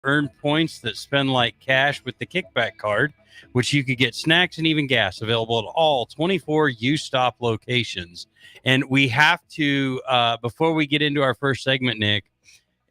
earn points that spend like cash with the kickback card, which you could get snacks and even gas available at all 24 U-Stop locations. And we have to, before we get into our first segment, Nick,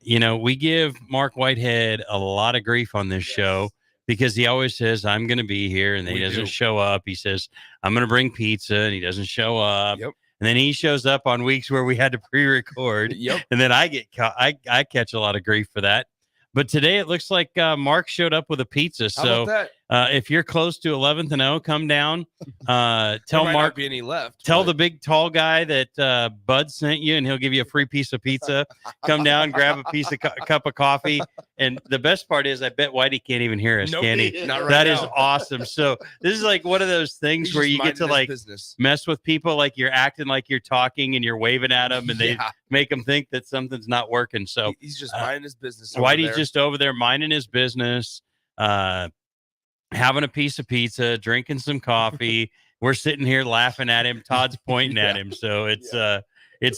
we give Mark Whitehead a lot of grief on this show because he always says, I'm going to be here, and then he doesn't show up. He says, I'm going to bring pizza, and he doesn't show up. Yep. And then he shows up on weeks where we had to pre-record. Yep. And then I get I catch a lot of grief for that. But today it looks like Mark showed up with a pizza. So if you're close to 11th and 0, come down. Tell Mark. Not be any left. Tell the big tall guy that Bud sent you, and he'll give you a free piece of pizza. Come down, grab a piece of cup of coffee. And the best part is, I bet Whitey can't even hear us. Can he? Not right That now. Is awesome. So this is like one of those things where you get to like mess with people, like you're acting like you're talking and you're waving at them, and they make them think that something's not working. So he's just minding his business. Whitey's just over there minding his business, having a piece of pizza, drinking some coffee. We're sitting here laughing at him. Todd's pointing at him. So it's a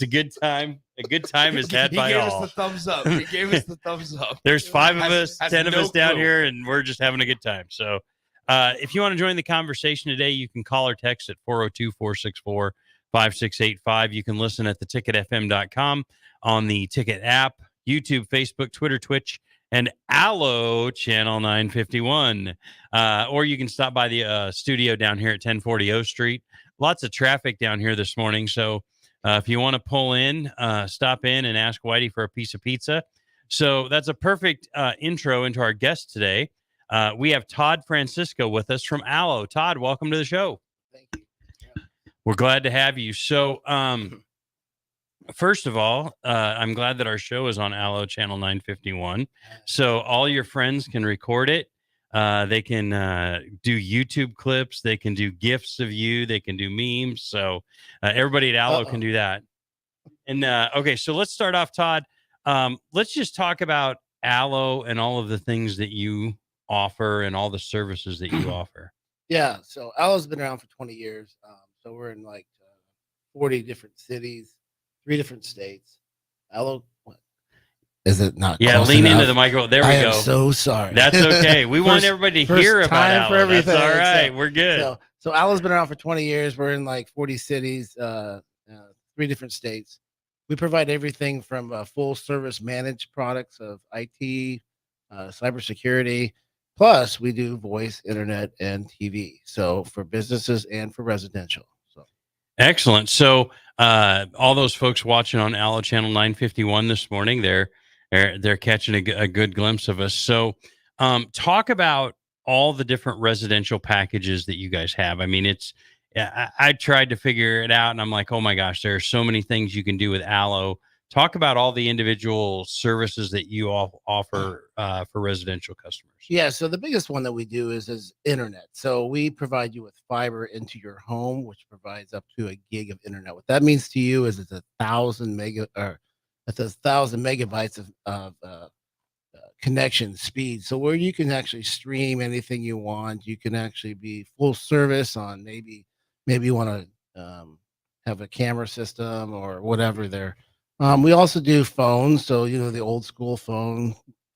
good time. A good time is had by all. He gave us the thumbs up. He gave us the thumbs up. There's 5 of us, 10 of us down here, and we're just having a good time. So if you want to join the conversation today, you can call or text at 402-464-5685. You can listen at theticketfm.com on the Ticket app, YouTube, Facebook, Twitter, Twitch, and Allo Channel 951. Or you can stop by the studio down here at 1040 O Street. Lots of traffic down here this morning. So if you want to pull in, stop in and ask Whitey for a piece of pizza. So that's a perfect intro into our guest today. We have Todd Francisco with us from Allo. Todd, welcome to the show. Thank you. We're glad to have you. So first of all, I'm glad that our show is on Allo Channel 951. So all your friends can record it. They can do YouTube clips. They can do GIFs of you. They can do memes. So everybody at Allo can do that. And okay, so let's start off, Todd. Let's just talk about Allo and all of the things that you offer and all the services that you offer. Yeah, so Allo's been around for 20 years. So we're in like 40 different cities, 3 different states. Allo, what? Is it not? Yeah, lean into the microphone. There we go. I'm so sorry. That's okay. We want everybody to hear about Allo. For everything. That's all right. We're good. So Allo's been around for 20 years. We're in like 40 cities, 3 different states. We provide everything from full service managed products of IT, cybersecurity. Plus, we do voice, internet, and TV. So for businesses and for residential. So excellent. So all those folks watching on Allo Channel 951 this morning, they're catching a good glimpse of us. So talk about all the different residential packages that you guys have. I mean, I tried to figure it out, and I'm like, oh my gosh, there are so many things you can do with Allo. Talk about all the individual services that you all offer for residential customers. Yeah, so the biggest one that we do is internet. So we provide you with fiber into your home, which provides up to 1 gig of internet. What that means to you is it's 1,000 megabytes of connection speed. So where you can actually stream anything you want, you can actually be full service on maybe you want to have a camera system or whatever there. We also do phones. So, the old school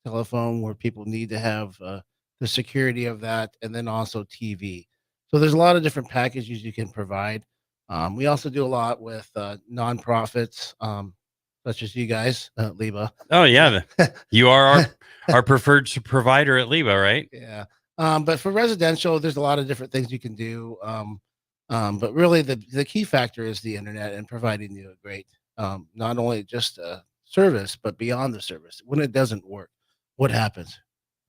telephone where people need to have the security of that, and then also TV. So there's a lot of different packages you can provide. We also do a lot with nonprofits, such as you guys, LIBA. Oh, yeah. You are our preferred provider at LIBA, right? Yeah. But for residential, there's a lot of different things you can do. But really, the key factor is the internet and providing you a great not only just a service, but beyond the service. When it doesn't work, what happens?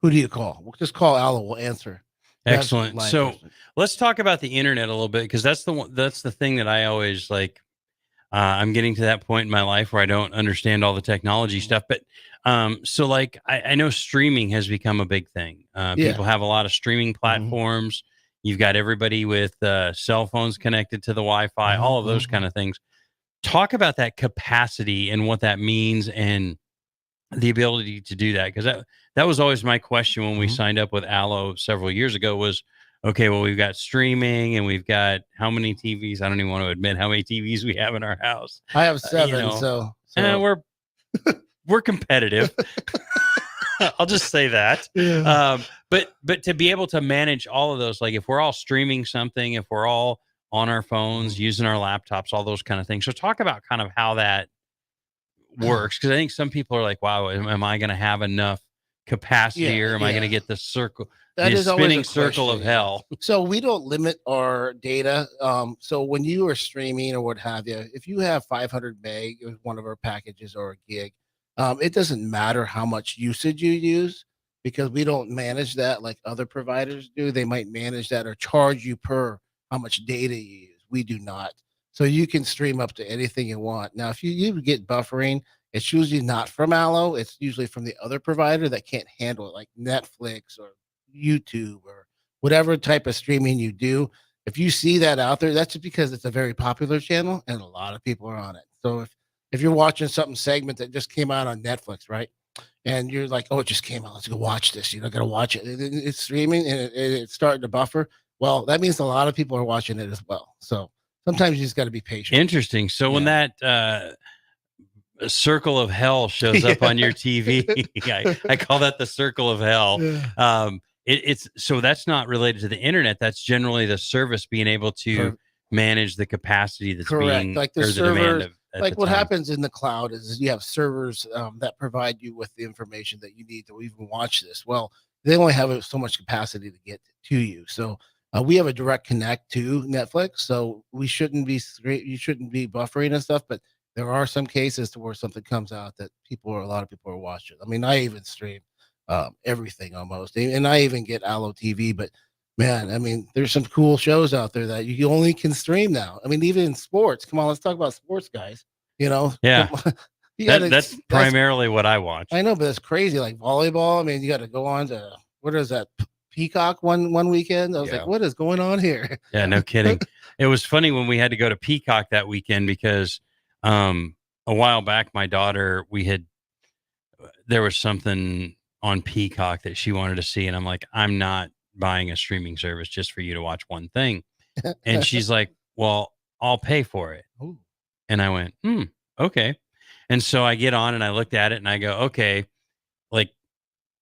Who do you call? We'll just call Allo. We'll answer. Excellent. So let's talk about the internet a little bit, because that's the thing that I always like. I'm getting to that point in my life where I don't understand all the technology stuff. But so like I know streaming has become a big thing. People have a lot of streaming platforms. You've got everybody with cell phones connected to the Wi-Fi, all of those kind of things. Talk about that capacity and what that means and the ability to do that. Because that was always my question when we signed up with Allo several years ago was, okay, well, we've got streaming and we've got how many TVs? I don't even want to admit how many TVs we have in our house. I have 7. So we're competitive. I'll just say that. Yeah. But to be able to manage all of those, like if we're all streaming something, if we're all on our phones, using our laptops, all those kind of things. So talk about kind of how that works, because I think some people are like, wow, am I going to have enough capacity, or am I going to get the That is always spinning a circle of question, yeah. hell? So we don't limit our data. So when you are streaming or what have you, if you have 500 meg with one of our packages or a gig, it doesn't matter how much usage you use, because we don't manage that like other providers do. They might manage that or charge you per how much data you use. We do not. So you can stream up to anything you want. Now, if you get buffering, it's usually not from Allo. It's usually from the other provider that can't handle it, like Netflix or YouTube or whatever type of streaming you do. If you see that out there, that's just because it's a very popular channel and a lot of people are on it. So if you're watching something segment that just came out on Netflix, right? And you're like, oh, it just came out. Let's go watch this. You're not gonna watch it. It's streaming and it's starting to buffer. Well, that means a lot of people are watching it as well. So sometimes you just got to be patient. Interesting. So when that circle of hell shows up on your TV, I call that the circle of hell. Yeah. It's so that's not related to the internet. That's generally the service being able to manage the capacity that's being, like the servers, like what happens in the cloud is you have servers that provide you with the information that you need to even watch this. Well, they only have so much capacity to get to you. So we have a direct connect to Netflix, so you shouldn't be buffering and stuff. But there are some cases to where something comes out that a lot of people are watching. I mean, I even stream everything almost, and I even get Allo TV. But man, I mean, there's some cool shows out there that you only can stream now. I mean, even in sports. Come on, let's talk about sports, guys. Yeah, that's primarily what I watch. I know, but that's crazy. Like volleyball. I mean, you got to go on to what is that? Peacock one weekend. I was like, what is going on here? Yeah, no kidding. It was funny when we had to go to Peacock that weekend because a while back, my daughter, there was something on Peacock that she wanted to see. And I'm like, I'm not buying a streaming service just for you to watch one thing. And she's like, well, I'll pay for it. Ooh. And I went, okay. And so I get on and I looked at it and I go, okay, like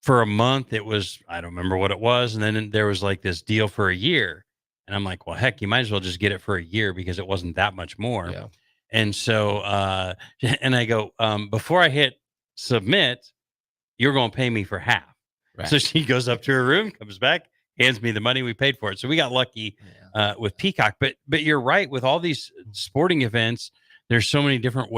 for a month, it was, I don't remember what it was. And then there was like this deal for a year. And I'm like, well, heck, you might as well just get it for a year because it wasn't that much more. Yeah. And so, and I go, before I hit submit, you're going to pay me for half. Right. So she goes up to her room, comes back, hands me the money we paid for it. So we got lucky with Peacock. But you're right, with all these sporting events, there's so many different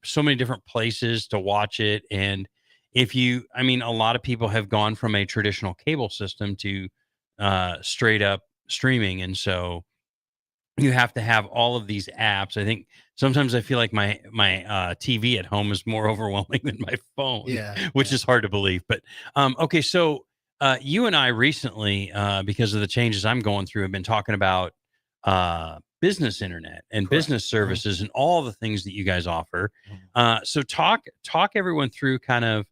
so many different places to watch it. And a lot of people have gone from a traditional cable system to straight up streaming. And so you have to have all of these apps. I think sometimes I feel like my TV at home is more overwhelming than my phone, which is hard to believe. But okay, so you and I recently, because of the changes I'm going through, have been talking about business internet and business services and all the things that you guys offer. So talk everyone through kind of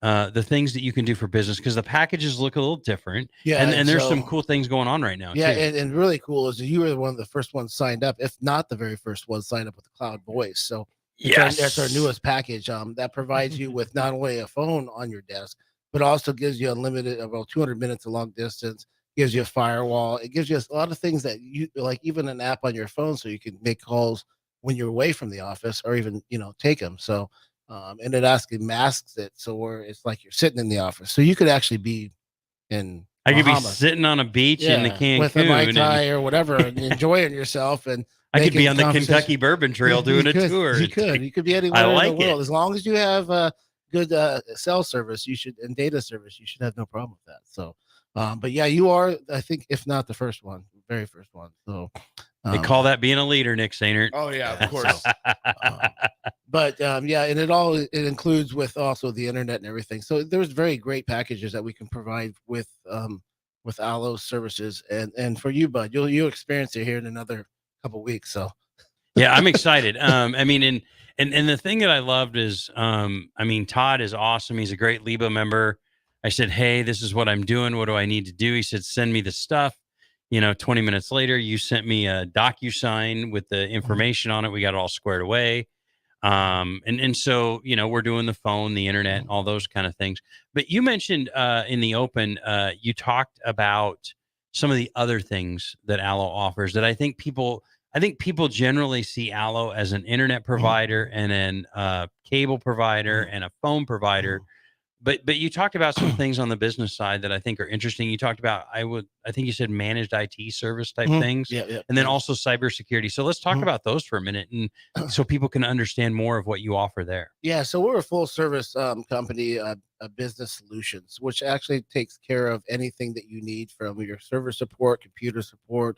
the things that you can do for business, because the packages look a little different. And there's some cool things going on right now. Yeah. And really cool is you were one of the first ones signed up, if not the very first one signed up with the Cloud Voice. So that's our newest package that provides you with not only a phone on your desk, but also gives you unlimited, about 200 minutes of long distance, gives you a firewall. It gives you a lot of things that you like, even an app on your phone so you can make calls when you're away from the office or even, take them. So, and it actually masks it. So where it's like you're sitting in the office. So you could actually be in I could be sitting on a beach in the Cancun with a Mai Tai or whatever and enjoying yourself. And I could be on the Kentucky Bourbon Trail doing a tour. You could be anywhere in the world. As long as you have good cell service, and data service, you should have no problem with that. So, but yeah, you are, I think, if not the first one, very first one. So they call that being a leader, Nick Sainert. Oh yeah, of course. But and it includes with also the internet and everything. So there's very great packages that we can provide with Allo services, and for you, Bud, you'll experience it here in another couple weeks. So yeah, I'm excited. And the thing that I loved is, Todd is awesome. He's a great LIBA member. I said, hey, this is what I'm doing. What do I need to do? He said, send me the stuff. 20 minutes later, you sent me a DocuSign with the information on it. We got it all squared away. And so, we're doing the phone, the internet, all those kind of things. But you mentioned in the open, you talked about some of the other things that Allo offers that I think people generally see Allo as an internet provider and an cable provider and a phone provider. But you talked about some things on the business side that I think are interesting. You talked about I think you said managed IT service type things, Yeah. and then also cybersecurity. So let's talk about those for a minute, and so people can understand more of what you offer there. Yeah, so we're a full service company, business solutions, which actually takes care of anything that you need from your server support, computer support.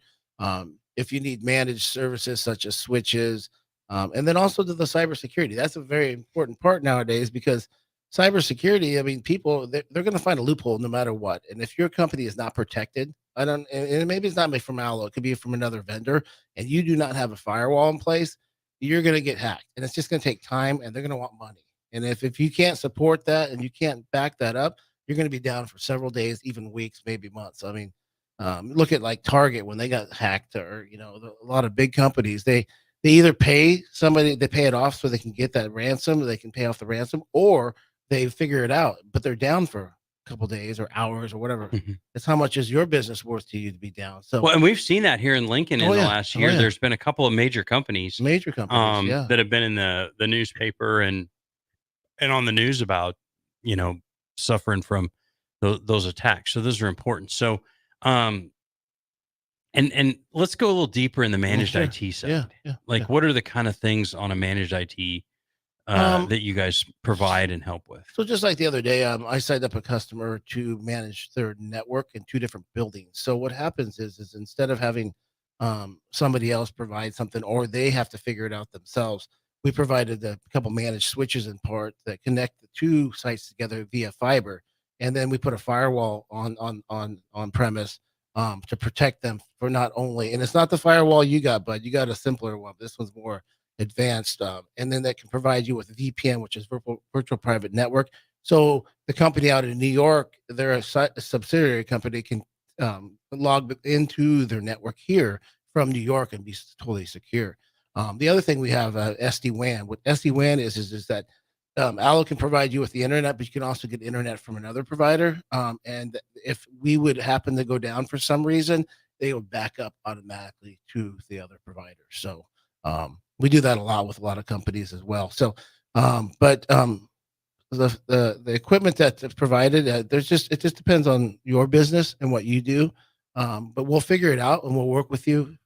If you need managed services such as switches, and then also to the cybersecurity. That's a very important part nowadays because cybersecurity. I mean, people they're going to find a loophole no matter what. And if your company is not protected, I don't, and maybe it's not made from Allo, it could be from another vendor, and you do not have a firewall in place, you're going to get hacked, and it's just going to take time, and they're going to want money. And if you can't support that and you can't back that up, you're going to be down for several days, even weeks, maybe months. I mean, look at like Target when they got hacked, or a lot of big companies. They either pay somebody, they pay it off so they can get that ransom, they can pay off the ransom, or they figure it out, but they're down for a couple days or hours or whatever. It's how much is your business worth to you to be down? So, Well, and we've seen that here in Lincoln in the last year. There's been a couple of major companies, that have been in the newspaper and on the news about, suffering from those attacks. So those are important. So, and let's go a little deeper in the managed sure. IT side. Yeah. Like, what are the kind of things on a managed IT that you guys provide and help with? So just like the other day, I signed up a customer to manage their network in 2 different buildings. So what happens is instead of having somebody else provide something, or they have to figure it out themselves, we provided a couple managed switches in part that connect the 2 sites together via fiber, and then we put a firewall on premise to protect them for not only, and it's not the firewall you got, but you got a simpler one. This one's more advanced, and then that can provide you with VPN, which is virtual private network. So the company out in New York, they're a subsidiary company, can log into their network here from New York and be totally secure. The other thing we have, SD-WAN. What SD-WAN is that Allo can provide you with the internet, but you can also get internet from another provider. And if we would happen to go down for some reason, they will back up automatically to the other provider. So we do that a lot with a lot of companies as well. So, the equipment that's provided, it just depends on your business and what you do. But we'll figure it out and we'll work with you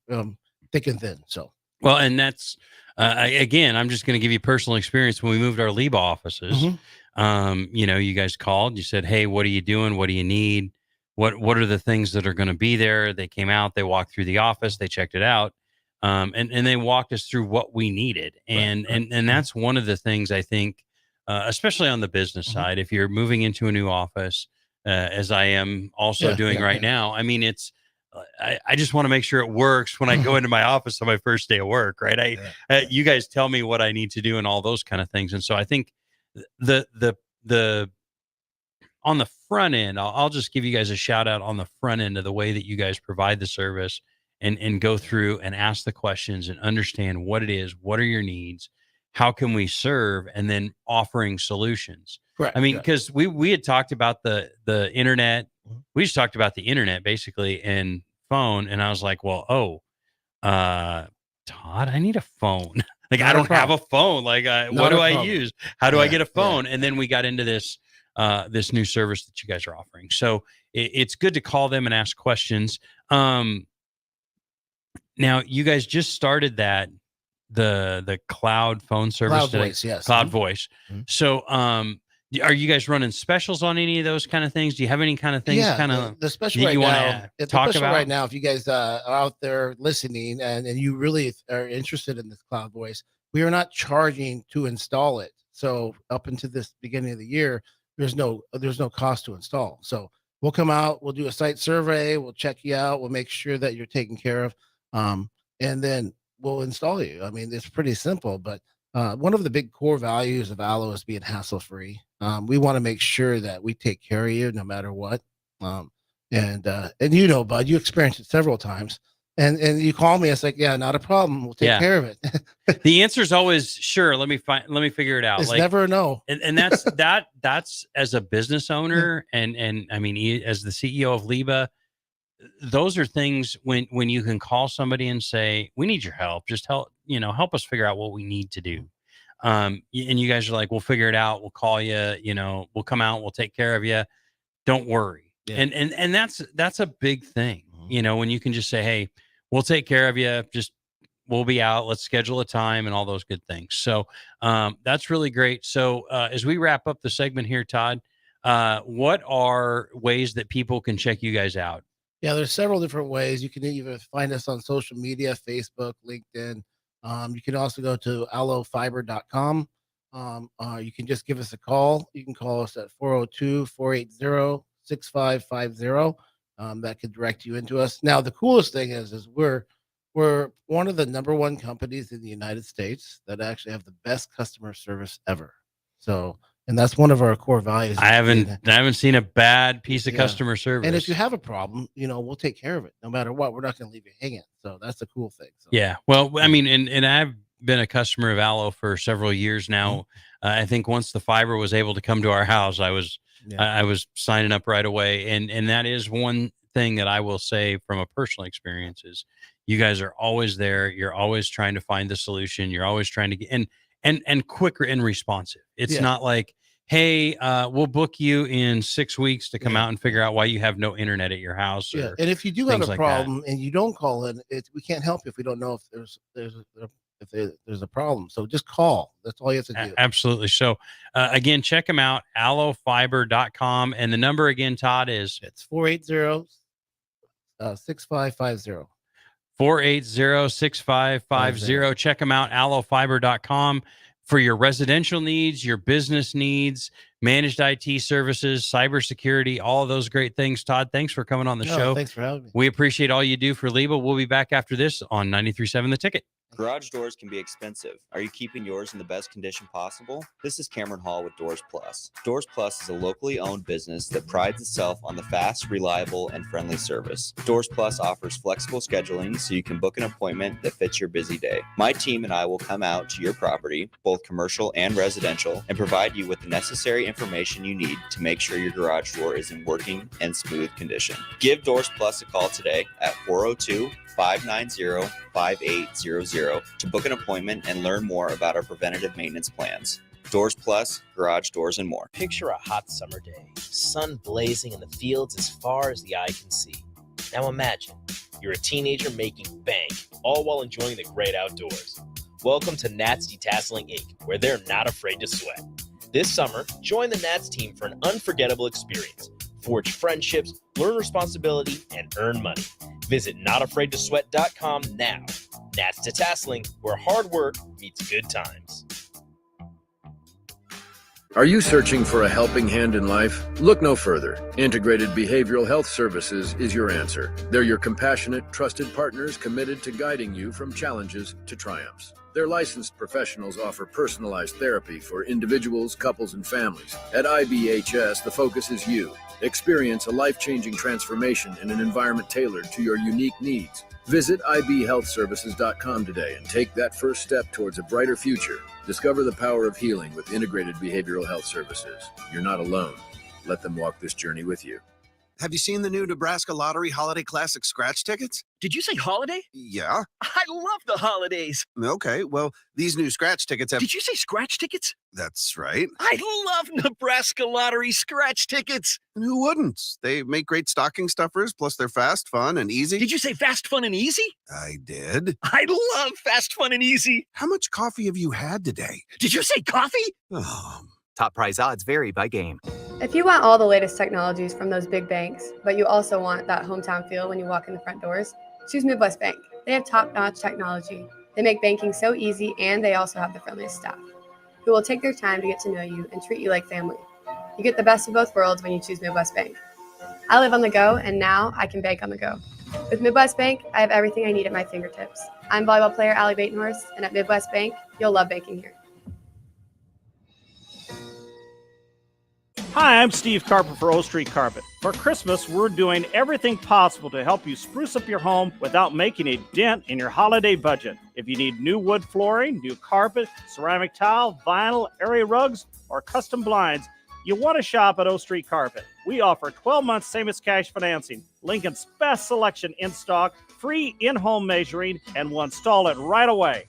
thick and thin. So. Well, and that's again, I'm just going to give you personal experience. When we moved our LIBA offices, you guys called. You said, "Hey, what are you doing? What do you need? What are the things that are going to be there?" They came out. They walked through the office. They checked it out, and they walked us through what we needed. And that's one of the things I think, especially on the business side, if you're moving into a new office, as I am also doing right now. I mean, it's. I just want to make sure it works when I go into my office on my first day of work, right? You guys tell me what I need to do and all those kind of things. And so I think the on the front end, I'll just give you guys a shout out on the front end of the way that you guys provide the service and go through and ask the questions and understand what it is, what are your needs, how can we serve, and then offering solutions. Correct. I mean, because we had talked about the internet. We just talked about the internet basically and phone. And I was like, well, Todd, I need a phone. Like, I don't have a phone. Like, what do I use? How do I get a phone? And then we got into this new service that you guys are offering. So it's good to call them and ask questions. Now you guys just started the cloud phone service. Cloud Voice, yes. Cloud Voice. So, are you guys running specials on any of those kind of things? Do you have any kind of things the special right now? Talk about right now. If you guys are out there listening and you really are interested in this Cloud Voice, we are not charging to install it. So up until this beginning of the year, there's no cost to install. So we'll come out, we'll do a site survey, we'll check you out, we'll make sure that you're taken care of, and then we'll install you. I mean, it's pretty simple, but one of the big core values of Allo is being hassle-free. We want to make sure that we take care of you no matter what. And Bud, you experienced it several times. And you call me, it's like, yeah, not a problem. We'll take care of it. The answer is always sure. Let me figure it out. It's never a no. And that's that's as a business owner and I mean as the CEO of LIBA, those are things when you can call somebody and say, we need your help. Just help us figure out what we need to do. And you guys are like, we'll figure it out. We'll call you, we'll come out, we'll take care of you. Don't worry. Yeah. And that's a big thing, when you can just say, hey, we'll take care of you. We'll be out. Let's schedule a time and all those good things. So that's really great. So as we wrap up the segment here, Todd, what are ways that people can check you guys out? Yeah, there's several different ways. You can either find us on social media, Facebook, LinkedIn. You can also go to allofiber.com. You can just give us a call. You can call us at 402-480-6550. That could direct you into us. Now, the coolest thing is we're one of the number one companies in the United States that actually have the best customer service ever. So, and that's one of our core values. I haven't seen a bad piece of customer service. And if you have a problem, we'll take care of it no matter what. We're not going to leave you hanging. So that's the cool thing. So. Yeah. Well, I mean, and I've been a customer of Allo for several years now. I think once the fiber was able to come to our house, I was signing up right away. And that is one thing that I will say from a personal experience is you guys are always there. You're always trying to find the solution. You're always trying to get and quicker and responsive. It's not like, hey, we'll book you in 6 weeks to come out and figure out why you have no internet at your house. And if you do have a problem and you don't call in, we can't help you if we don't know if there's a problem. So just call. That's all you have to do. Absolutely. So again, check them out, allofiber.com. And the number again, Todd, is it's 480-6550. 480-6550. Check them out, allofiber.com, for your residential needs, your business needs, managed IT services, cybersecurity, all of those great things. Todd, thanks for coming on the show. Thanks for having me. We appreciate all you do for LIBA. We'll be back after this on 93.7 The Ticket. Garage doors can be expensive. Are you keeping yours in the best condition possible? This is Cameron Hall with Doors Plus. Doors Plus is a locally owned business that prides itself on the fast, reliable, and friendly service. Doors Plus offers flexible scheduling so you can book an appointment that fits your busy day. My team and I will come out to your property, both commercial and residential, and provide you with the necessary information you need to make sure your garage door is in working and smooth condition. Give Doors Plus a call today at 402-590-5800 to book an appointment and learn more about our preventative maintenance plans. Doors Plus, garage doors, and more. Picture a hot summer day, sun blazing in the fields as far as the eye can see. Now imagine you're a teenager making bank, all while enjoying the great outdoors. Welcome to Nats Detasseling Inc., where they're not afraid to sweat. This summer, join the Nats team for an unforgettable experience. Forge friendships, learn responsibility, and earn money. Visit notafraidtosweat.com now. Nats Detasseling, where hard work meets good times. Are you searching for a helping hand in life? Look no further. Integrated Behavioral Health Services is your answer. They're your compassionate, trusted partners committed to guiding you from challenges to triumphs. Their licensed professionals offer personalized therapy for individuals, couples, and families. At IBHS, the focus is you. Experience a life-changing transformation in an environment tailored to your unique needs. Visit ibhealthservices.com today and take that first step towards a brighter future. Discover the power of healing with Integrated Behavioral Health Services. You're not alone. Let them walk this journey with you. Have you seen the new Nebraska Lottery Holiday Classic scratch tickets? Did you say holiday? Yeah. I love the holidays. Okay, well, these new scratch tickets have... Did you say scratch tickets? That's right. I love Nebraska Lottery scratch tickets. And who wouldn't? They make great stocking stuffers, plus they're fast, fun, and easy. Did you say fast, fun, and easy? I did. I love fast, fun, and easy. How much coffee have you had today? Did you say coffee? Oh. Top prize odds vary by game. If you want all the latest technologies from those big banks, but you also want that hometown feel when you walk in the front doors, choose Midwest Bank. They have top-notch technology. They make banking so easy, and they also have the friendliest staff, who will take their time to get to know you and treat you like family. You get the best of both worlds when you choose Midwest Bank. I live on the go, and now I can bank on the go. With Midwest Bank, I have everything I need at my fingertips. I'm volleyball player Allie Batenhorst, and at Midwest Bank, you'll love banking here. Hi, I'm Steve Carper for O Street Carpet. For Christmas, we're doing everything possible to help you spruce up your home without making a dent in your holiday budget. If you need new wood flooring, new carpet, ceramic tile, vinyl, area rugs, or custom blinds, you want to shop at O Street Carpet. We offer 12-month same-as-cash financing, Lincoln's best selection in stock, free in-home measuring, and we'll install it right away.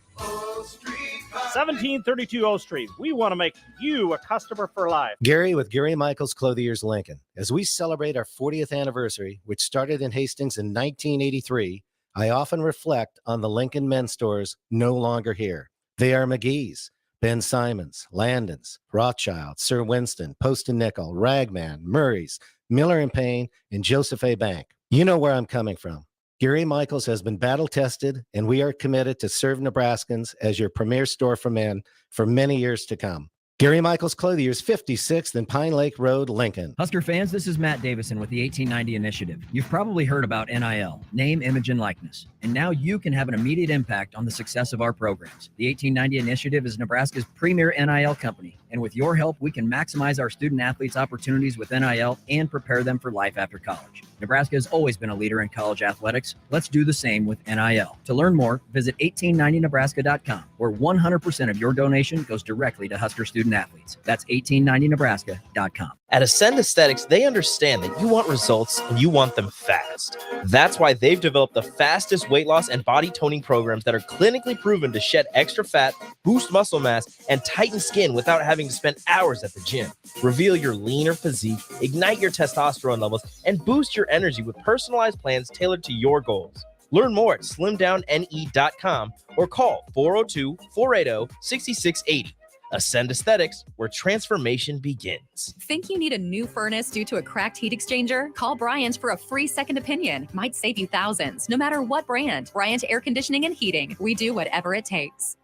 1732 O Street. We want to make you a customer for life. Gary with Gary Michaels Clothiers Lincoln. As we celebrate our 40th anniversary, which started in Hastings in 1983, I often reflect on the Lincoln men's stores no longer here. They are McGee's, Ben Simons, Landon's, Rothschild, Sir Winston, Post and Nickel, Ragman, Murray's, Miller and Payne, and Joseph A. Bank. You know where I'm coming from. Gary Michaels has been battle-tested, and we are committed to serve Nebraskans as your premier store for men for many years to come. Gary Michaels Clothiers, 56th and Pine Lake Road, Lincoln. Husker fans, this is Matt Davison with the 1890 Initiative. You've probably heard about NIL, name, image, and likeness. And now you can have an immediate impact on the success of our programs. The 1890 Initiative is Nebraska's premier NIL company. And with your help, we can maximize our student athletes' opportunities with NIL and prepare them for life after college. Nebraska has always been a leader in college athletics. Let's do the same with NIL. To learn more, visit 1890nebraska.com, where 100% of your donation goes directly to Husker student athletes. That's 1890nebraska.com. At Ascend Aesthetics, they understand that you want results and you want them fast. That's why they've developed the fastest weight loss and body toning programs that are clinically proven to shed extra fat, boost muscle mass, and tighten skin without having to spend hours at the gym. Reveal your leaner physique, ignite your testosterone levels, and boost your energy with personalized plans tailored to your goals. Learn more at slimdowne.com or call 402-480-6680. Ascend Aesthetics, where transformation begins. Think you need a new furnace due to a cracked heat exchanger? Call Bryant for a free second opinion. Might save you thousands, no matter what brand. Bryant Air Conditioning and Heating. We do whatever it takes.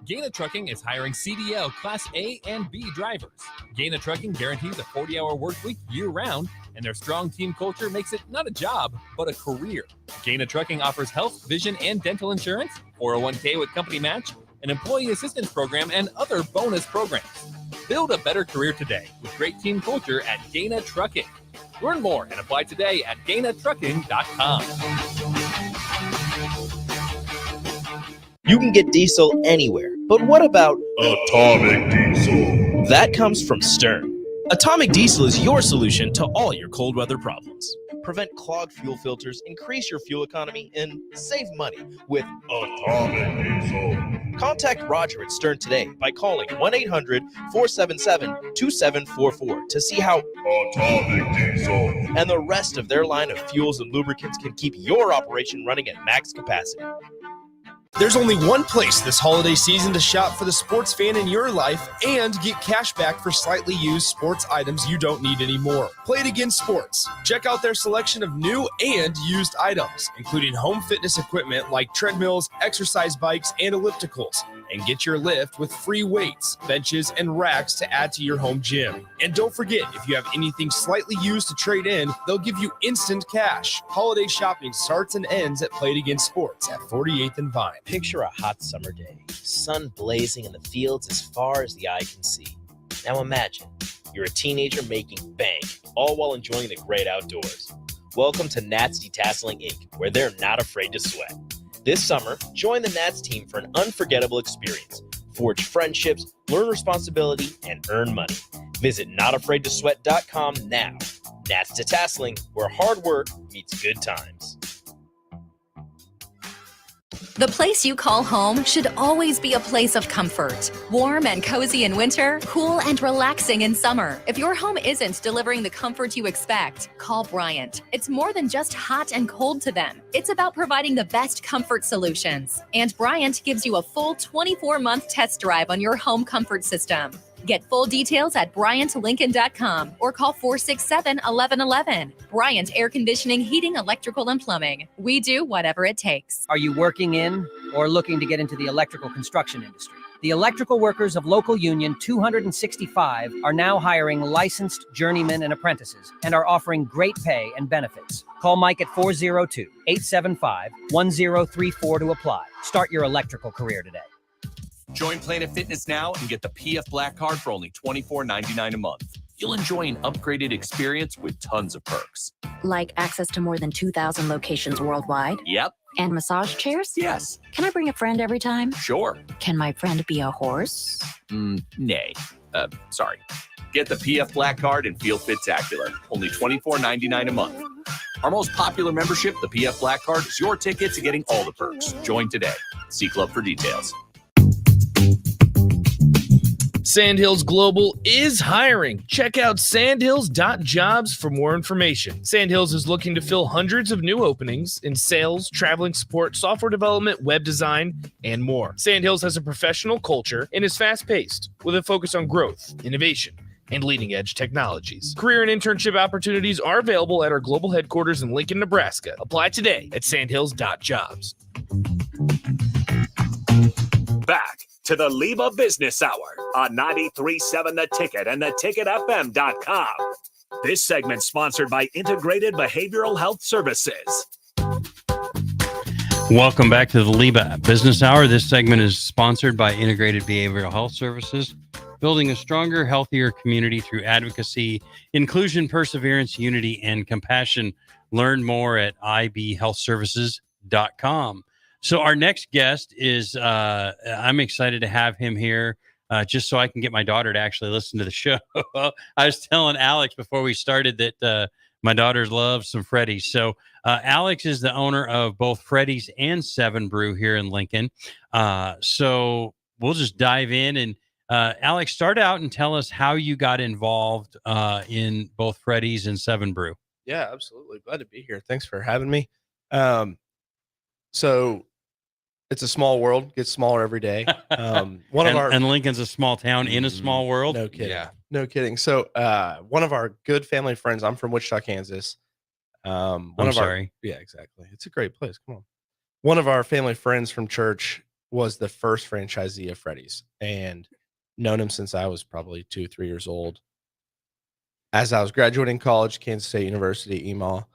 Gaina Trucking is hiring CDL Class A and B drivers. Gaina Trucking guarantees a 40-hour work week year-round, and their strong team culture makes it not a job, but a career. Gaina Trucking offers health, vision, and dental insurance, 401k with company match, an employee assistance program, and other bonus programs. Build a better career today with great team culture at Gaina Trucking. Learn more and apply today at GainaTrucking.com. You can get diesel anywhere, but what about atomic diesel? That comes from Stern. Atomic diesel is your solution to all your cold weather problems. Prevent clogged fuel filters, increase your fuel economy, and save money with Atomic Diesel. Contact Roger at Stern today by calling 1-800-477-2744 to see how Atomic Diesel and the rest of their line of fuels and lubricants can keep your operation running at max capacity. There's only one place this holiday season to shop for the sports fan in your life and get cash back for slightly used sports items you don't need anymore. Play It Again Sports. Check out their selection of new and used items, including home fitness equipment like treadmills, exercise bikes, and ellipticals. And get your lift with free weights, benches, and racks to add to your home gym. And don't forget, if you have anything slightly used to trade in, they'll give you instant cash. Holiday shopping starts and ends at Play It Again Sports at 48th and Vine. Picture a hot summer day, sun blazing in the fields as far as the eye can see. Now imagine you're a teenager making bank, all while enjoying the great outdoors. Welcome to Nats Detasseling Inc., where they're not afraid to sweat. This summer, join the Nats team for an unforgettable experience. Forge friendships, learn responsibility, and earn money. Visit notafraidtosweat.com now. Nats Detasseling, where hard work meets good times. The place you call home should always be a place of comfort. Warm and cozy in winter, cool and relaxing in summer. If your home isn't delivering the comfort you expect, call Bryant. It's more than just hot and cold to them. It's about providing the best comfort solutions. And Bryant gives you a full 24-month test drive on your home comfort system. Get full details at BryantLincoln.com or call 467-1111. Bryant Air Conditioning, Heating, Electrical, and Plumbing. We do whatever it takes. Are you working in or looking to get into the electrical construction industry? The electrical workers of Local Union 265 are now hiring licensed journeymen and apprentices and are offering great pay and benefits. Call Mike at 402-875-1034 to apply. Start your electrical career today. Join Planet Fitness now and get the PF Black Card for only $24.99 a month. you'll enjoy an upgraded experience with tons of perks. Like access to more than 2,000 locations worldwide? Yep. And massage chairs? Yes. Can I bring a friend every time? Sure. Can my friend be a horse? Nay. Sorry. Get the PF Black Card and feel fit-tacular. Only $24.99 a month. Our most popular membership, the PF Black Card, is your ticket to getting all the perks. Join today. See Club for details. Sandhills Global is hiring. Check out sandhills.jobs for more information. Sandhills is looking to fill hundreds of new openings in sales, traveling support, software development, web design, and more. Sandhills has a professional culture and is fast-paced with a focus on growth, innovation, and leading-edge technologies. Career and internship opportunities are available at our global headquarters in Lincoln, Nebraska. Apply today at sandhills.jobs. Back to the LIBA Business Hour on 93.7 The Ticket and theticketfm.com. This segment sponsored by Integrated Behavioral Health Services. Welcome back to the LIBA Business Hour. This segment is sponsored by Integrated Behavioral Health Services, building a stronger, healthier community through advocacy, inclusion, perseverance, unity, and compassion. Learn more at ibhealthservices.com. So our next guest is, I'm excited to have him here just so I can get my daughter to actually listen to the show. I was telling Alex before we started that my daughters love some Freddy's. So Alex is the owner of both Freddy's and Seven Brew here in Lincoln. So we'll just dive in and Alex, start out and tell us how you got involved in both Freddy's and Seven Brew. Yeah, absolutely. Glad to be here. Thanks for having me. So it's a small world, gets smaller every day. And Lincoln's a small town in a small world. No kidding. Yeah, no kidding. So one of our good family friends, I'm from Wichita, Kansas. Yeah, exactly. It's a great place. Come on. One of our family friends from church was the first franchisee of Freddy's and known him since I was probably 2-3 years old. As I was graduating college, Kansas State University, EMAW.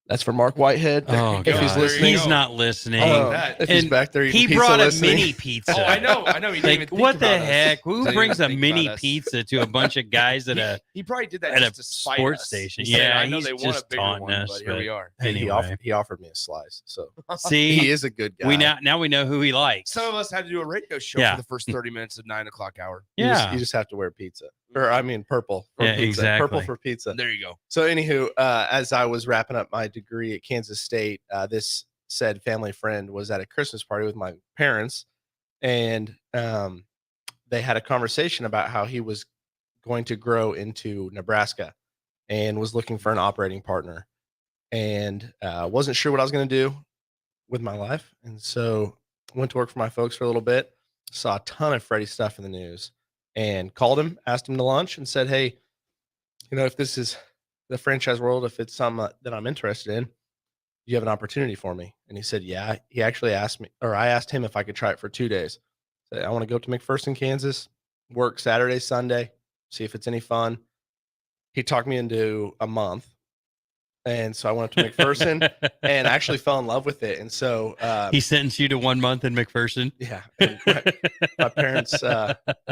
That's for Mark Whitehead. If he's listening, he's not listening. If he's back there, he brought a mini pizza. Oh, I know. He didn't even think what the about us. heck? Who Didn't brings a even think mini about us. pizza to a bunch of guys at a He probably did that at just a to spite sports us. station? He said, Yeah, I know he's they want just a bigger taunting one, us. but here we are. Anyway. He offered me a slice. So See, he is a good guy. We now we know who he likes. Some of us had to do a radio show Yeah. for the first 30 minutes of 9 o'clock hour. You just have to wear pizza, or I mean purple. For Yeah, pizza. exactly. Purple for pizza. There you go. So anywho, as I was wrapping up my degree at Kansas State, this said family friend was at a Christmas party with my parents, and they had a conversation about how he was going to grow into Nebraska and was looking for an operating partner, and wasn't sure what I was going to do with my life, and so went to work for my folks for a little bit. Saw a ton of Freddy stuff in the news, and called him, asked him to lunch, and said, "Hey, if this is the franchise world, if it's something that I'm interested in, you have an opportunity for me?" And he said, "Yeah." He actually asked me, or I asked him if I could try it for 2 days. Said, "I want to go to McPherson, Kansas, work Saturday, Sunday, see if it's any fun." He talked me into a month. And so I went up to McPherson and actually fell in love with it. And so he sentenced you to 1 month in McPherson. Yeah. And my parents,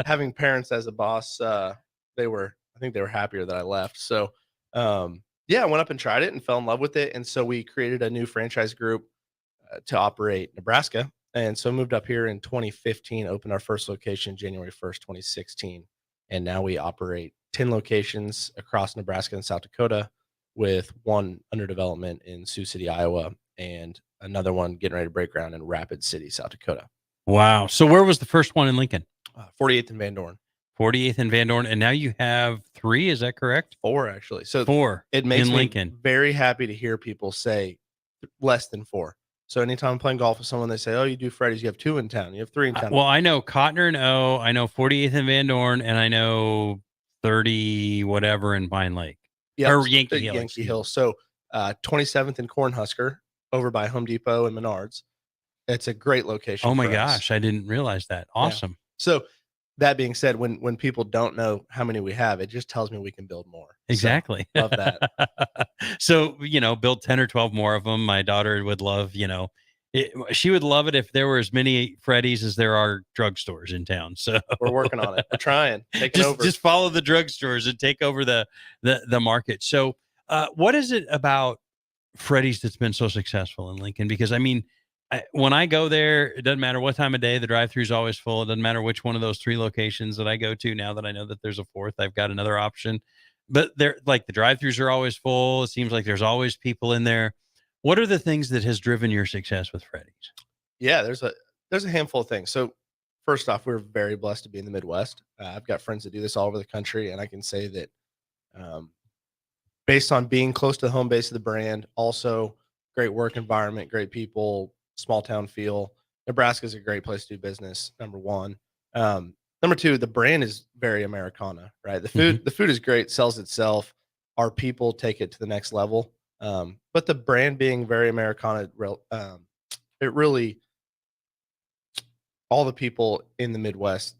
having parents as a boss, I think they were happier that I left. So I went up and tried it and fell in love with it. And so we created a new franchise group to operate Nebraska. And so moved up here in 2015, opened our first location January 1st, 2016. And now we operate 10 locations across Nebraska and South Dakota, with one under development in Sioux City, Iowa, and another one getting ready to break ground in Rapid City, South Dakota. Wow. So where was the first one in Lincoln? 48th and Van Dorn. 48th and Van Dorn. And now you have 3, is that correct? 4, actually. So 4 it makes in me Lincoln. very happy to hear people say less than 4. So anytime I'm playing golf with someone, they say, "Oh, you do Freddy's, you have 2 in town, you have 3 in town." Well, I know Cotner and O, I know 48th and Van Dorn, and I know 30 whatever in Pine Lake. Yeah, Or Yankee Hill. Yankee Hill. So 27th and Cornhusker over by Home Depot and Menards. It's a great location. Oh my for us. gosh, I didn't realize that. Awesome. Yeah. So that being said, when people don't know how many we have, it just tells me we can build more. Exactly. So, love that. So, build 10 or 12 more of them. My daughter would love, She would love it if there were as many Freddy's as there are drugstores in town. So We're working on it. We're trying. Taking over. just follow the drugstores and take over the market. So, what is it about Freddy's that's been so successful in Lincoln? Because I mean, when I go there, it doesn't matter what time of day, the drive-thru is always full. It doesn't matter which one of those 3 locations that I go to. Now that I know that there's a 4th, I've got another option. But they're like the drive-thrus are always full. It seems like there's always people in there. What are the things that has driven your success with Freddy's? Yeah, there's a handful of things. So first off, we're very blessed to be in the Midwest. I've got friends that do this all over the country, and I can say that based on being close to the home base of the brand, also great work environment, great people, small town feel. Nebraska is a great place to do business. Number one. Number two, the brand is very Americana, right? The food is great, sells itself. Our people take it to the next level. But the brand being very Americana, it really, all the people in the Midwest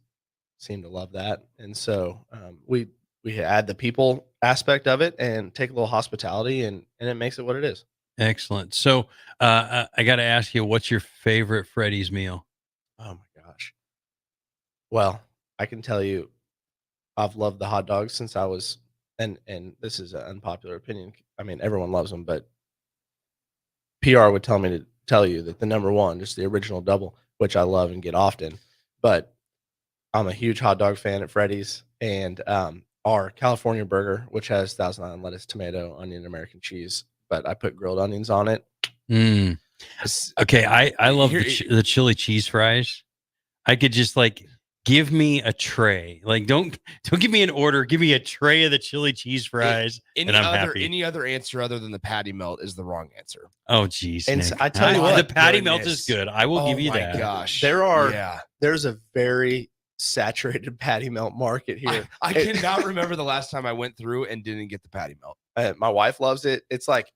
seem to love that. And so we add the people aspect of it and take a little hospitality, and it makes it what it is. Excellent. So I got to ask you, what's your favorite Freddy's meal? Oh my gosh. Well, I can tell you, I've loved the hot dogs since I was, and this is an unpopular opinion. I mean, everyone loves them, but PR would tell me to tell you that the number one, just the original double, which I love and get often, but I'm a huge hot dog fan at Freddy's, and our California burger, which has Thousand Island lettuce, tomato, onion, American cheese, but I put grilled onions on it. Okay, I love the chili cheese fries. I could just like give me a tray. Like don't give me an order. Give me a tray of the chili cheese fries, and I'm happy. Any other answer other than the patty melt is the wrong answer. Oh, geez. And Nick. I tell you what, the patty melt is good. I will give you that. Gosh, there's a very saturated patty melt market here. I cannot remember the last time I went through and didn't get the patty melt. My wife loves it. It's like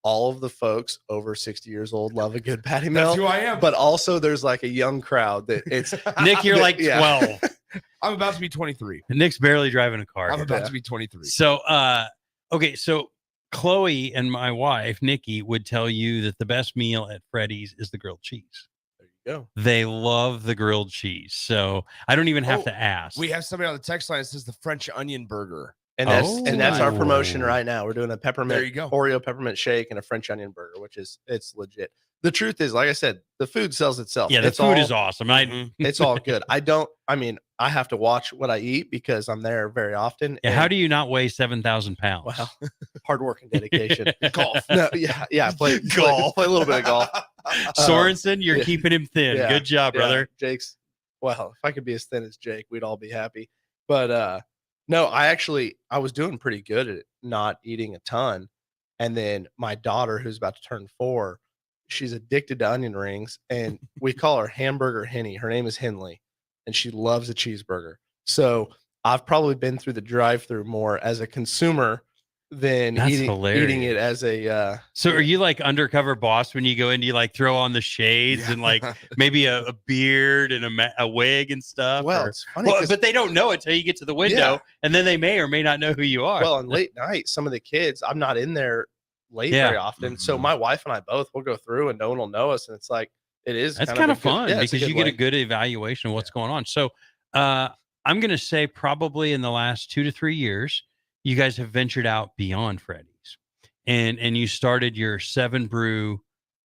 all of the folks over 60 years old love a good patty melt. That's who I am. But also there's like a young crowd that it's Nick, you're like 12. I'm about to be 23. Nick's barely driving a car. I'm about to be 23. So, okay. So Chloe and my wife, Nikki, would tell you that the best meal at Freddy's is the grilled cheese. There you go. They love the grilled cheese. So I don't even have to ask. We have somebody on the text line that says the French onion burger. And that's our promotion right now. We're doing a peppermint, There you go. Oreo peppermint shake and a French onion burger, which is it's legit. The truth is, like I said, the food sells itself. Yeah, the food is awesome. It's all good. I have to watch what I eat because I'm there very often. Yeah, how do you not weigh 7,000 pounds? Well, hard work and dedication. Golf. No, yeah. Play golf. Play a little bit of golf. Sorensen, you're keeping him thin. Yeah, Good job, brother. Jake's. Well, if I could be as thin as Jake, we'd all be happy. But no, I was doing pretty good at not eating a ton. And then my daughter, who's about to turn 4, she's addicted to onion rings, and we call her Hamburger Henny. Her name is Henley, and she loves a cheeseburger. So I've probably been through the drive-through more as a consumer than eating it as a. So are you like undercover boss when you go in? Do you like throw on the shades and like maybe a beard and a wig and stuff? Well, it's funny, but they don't know it till you get to the window, and then they may or may not know who you are. Well, on late night, some of the kids, I'm not in there late very often. So my wife and I both will go through, and no one will know us, and it's like that's kind of fun because you get a good evaluation of what's going on. So I'm going to say probably in the last 2 to 3 years, you guys have ventured out beyond Freddy's, and you started your 7 Brew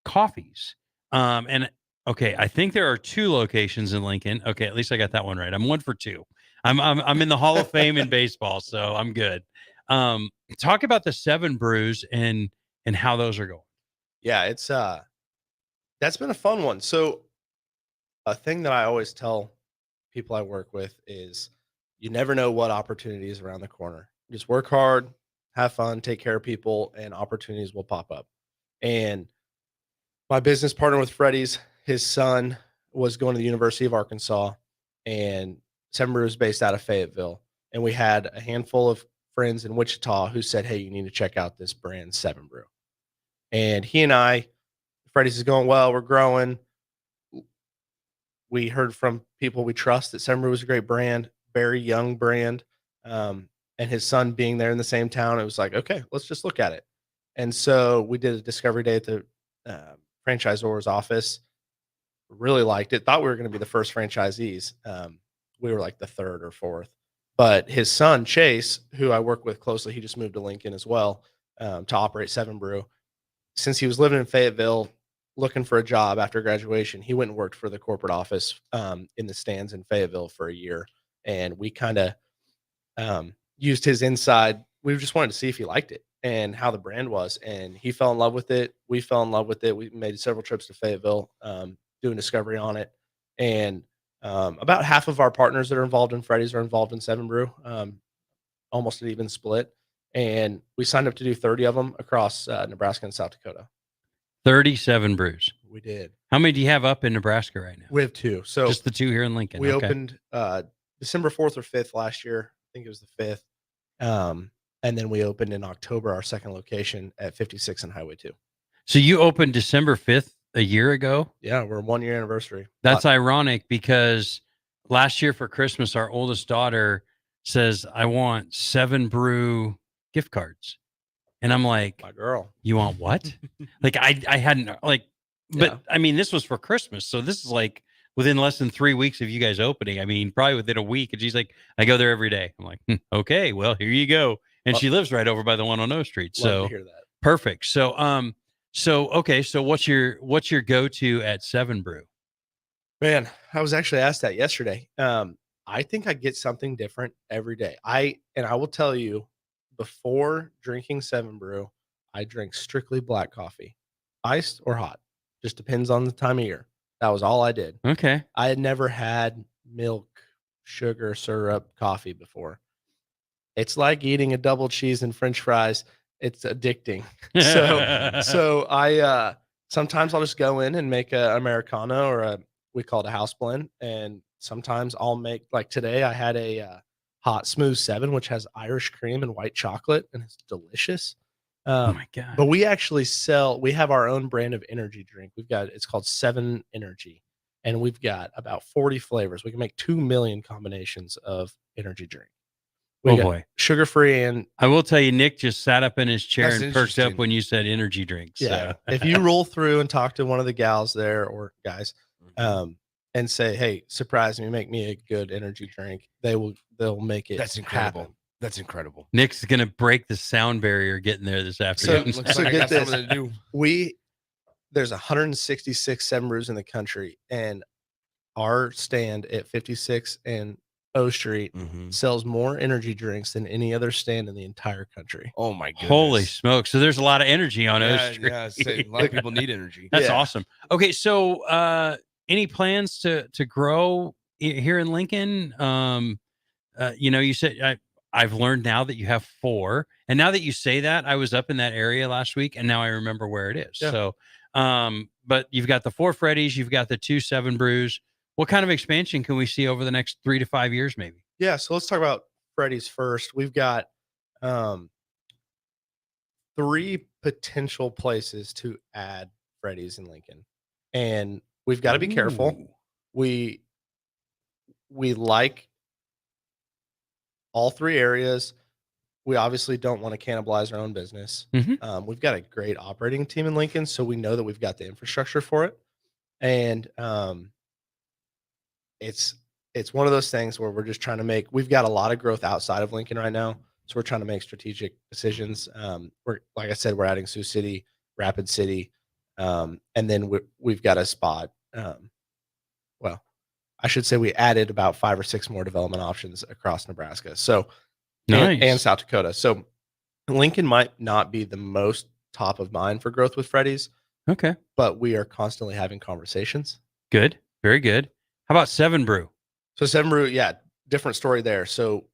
coffees. And okay, I think there are 2 locations in Lincoln. Okay, at least I got that one right. I'm 1 for 2. I'm in the Hall of Fame in baseball, so I'm good. Talk about the 7 Brews and how those are going. Yeah, it's that's been a fun one. So a thing that I always tell people I work with is you never know what opportunity is around the corner. Just work hard, have fun, take care of people, and opportunities will pop up. And my business partner with Freddy's, his son was going to the University of Arkansas, and 7 Brew is based out of Fayetteville. And we had a handful of friends in Wichita who said, hey, you need to check out this brand 7 Brew. And he and I, Freddy's is going well, we're growing. We heard from people we trust that 7 Brew was a great brand, very young brand. And his son being there in the same town, it was like, okay, let's just look at it. And so we did a discovery day at the franchisor's office, really liked it, thought we were going to be the first franchisees. We were like the third or fourth. But his son, Chase, who I work with closely, he just moved to Lincoln as well to operate 7 Brew. Since he was living in Fayetteville, looking for a job after graduation, he went and worked for the corporate office in the stands in Fayetteville for a year. And we kind of used his inside. We just wanted to see if he liked it and how the brand was. And he fell in love with it. We fell in love with it. We made several trips to Fayetteville doing discovery on it. And about half of our partners that are involved in Freddy's are involved in 7 Brew, almost an even split. And we signed up to do 30 of them across Nebraska and South Dakota. 37 brews. We did. How many do you have up in Nebraska right now? We have 2. So just the 2 here in Lincoln. We Okay. opened December 4th or 5th last year. I think it was the 5th. And then we opened in October our second location at 56 and Highway 2. So you opened December 5th a year ago? Yeah, we're 1 year anniversary. That's ironic because last year for Christmas, our oldest daughter says, I want 7 Brew gift cards. And I'm like, my girl, you want what? Like I hadn't like, but I mean, this was for Christmas. So this is like within less than 3 weeks of you guys opening. I mean, probably within a week. And she's like, I go there every day. I'm like, okay, well, here you go. And she lives right over by the one on O Street. Love So to hear that. perfect. So, okay. So what's your go-to at 7 Brew? Man, I was actually asked that yesterday. I think I get something different every day. I will tell you, before drinking 7 Brew, I drink strictly black coffee, iced or hot. Just depends on the time of year. That was all I did. Okay. I had never had milk, sugar, syrup, coffee before. It's like eating a double cheese and French fries. It's addicting. So I sometimes I'll just go in and make a Americano or we call it a house blend. And sometimes I'll make, like today I had a hot smooth 7, which has Irish cream and white chocolate, and it's delicious. Oh my God. But we actually we have our own brand of energy drink. It's called 7 Energy, and we've got about 40 flavors. We can make 2 million combinations of energy drink. Oh boy. Sugar free. And I will tell you, Nick just sat up in his chair That's and perked up interesting. when you said energy drinks. yeah, So. if you roll through and talk to one of the gals there or guys, and say, hey, surprise me, make me a good energy drink, they'll make it. That's incredible. happen. That's incredible. Nick's going to break the sound barrier getting there this afternoon. Looks like I get got this. something to do. There's 166 7 Brews in the country, and our stand at 56 and O Street sells more energy drinks than any other stand in the entire country. Oh my goodness. Holy smoke. So there's a lot of energy on O Street. Yeah, a lot of people need energy. That's Yeah. awesome. Okay, so any plans to grow here in Lincoln? You said I've learned now that you have 4, and now that you say that, I was up in that area last week, and now I remember where it is. Yeah. So, but you've got the 4 Freddy's, you've got the 2 7 Brews. What kind of expansion can we see over the next 3 to 5 years, maybe? Yeah, so let's talk about Freddy's first. We've got 3 potential places to add Freddy's in Lincoln, and we've got to be careful. We like all 3 areas. We obviously don't want to cannibalize our own business. We've got a great operating team in Lincoln, so we know that we've got the infrastructure for it. And it's one of those things where we're just trying to we've got a lot of growth outside of Lincoln right now. So we're trying to make strategic decisions. Like I said, we're adding Sioux City, Rapid City. And then we've got a spot. Well, I should say we added about 5 or 6 more development options across Nebraska. So Nice. and South Dakota. So Lincoln might not be the most top of mind for growth with Freddy's. Okay. But we are constantly having conversations. Good. Very good. How about 7 Brew? So 7 Brew, yeah, different story there. So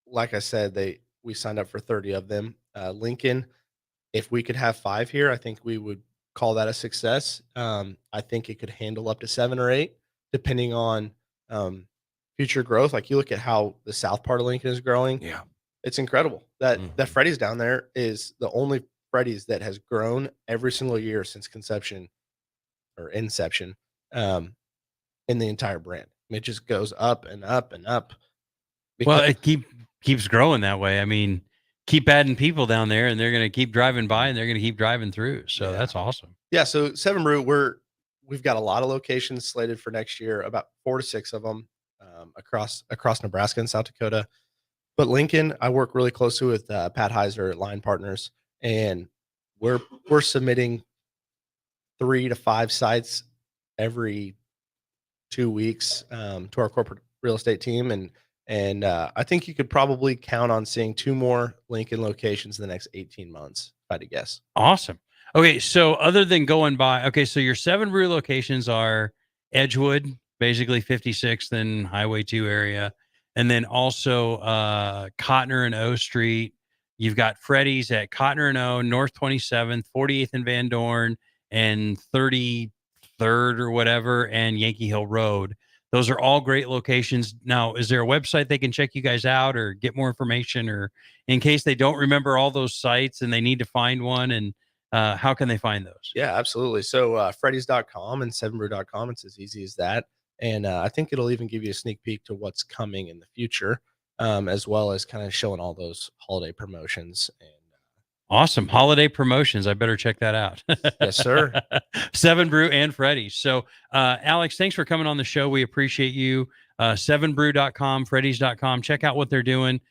like I said, we signed up for 30 of them. Lincoln, if we could have 5 here, I think we would call that a success. I think it could handle up to 7 or 8, depending on future growth. Like you look at how the south part of Lincoln is growing. Yeah. It's incredible. That Freddy's down there is the only Freddy's that has grown every single year since inception in the entire brand. It just goes up and up and up. Well, it keeps growing that way. I mean, keep adding people down there, and they're going to keep driving by, and they're going to keep driving through. So that's awesome. Yeah, so Seven Brew, we've got a lot of locations slated for next year, about 4 to 6 of them across Nebraska and South Dakota. But Lincoln, I work really closely with Pat Heiser at Line Partners, and we're submitting 3 to 5 sites every 2 weeks to our corporate real estate team, and I think you could probably count on seeing 2 more Lincoln locations in the next 18 months, if I had to guess. Awesome. Okay, so other than going by, so your 7 brew locations are Edgewood, basically 56th and Highway 2 area, and then also Cotner and O Street. You've got Freddy's at Cotner and O, North 27th, 48th and Van Dorn, and 33rd or whatever, and Yankee Hill Road. Those are all great locations. Now, is there a website they can check you guys out or get more information, or in case they don't remember all those sites and they need to find one, and how can they find those? Yeah, absolutely. So Freddy's.com and 7brew.com, it's as easy as that. And I think it'll even give you a sneak peek to what's coming in the future, as well as kind of showing all those holiday promotions. And awesome. Holiday promotions. I better check that out. Yes, sir. 7 Brew and Freddy's. So, Alex, thanks for coming on the show. We appreciate you. 7brew.com, Freddy's.com. Check out what they're doing.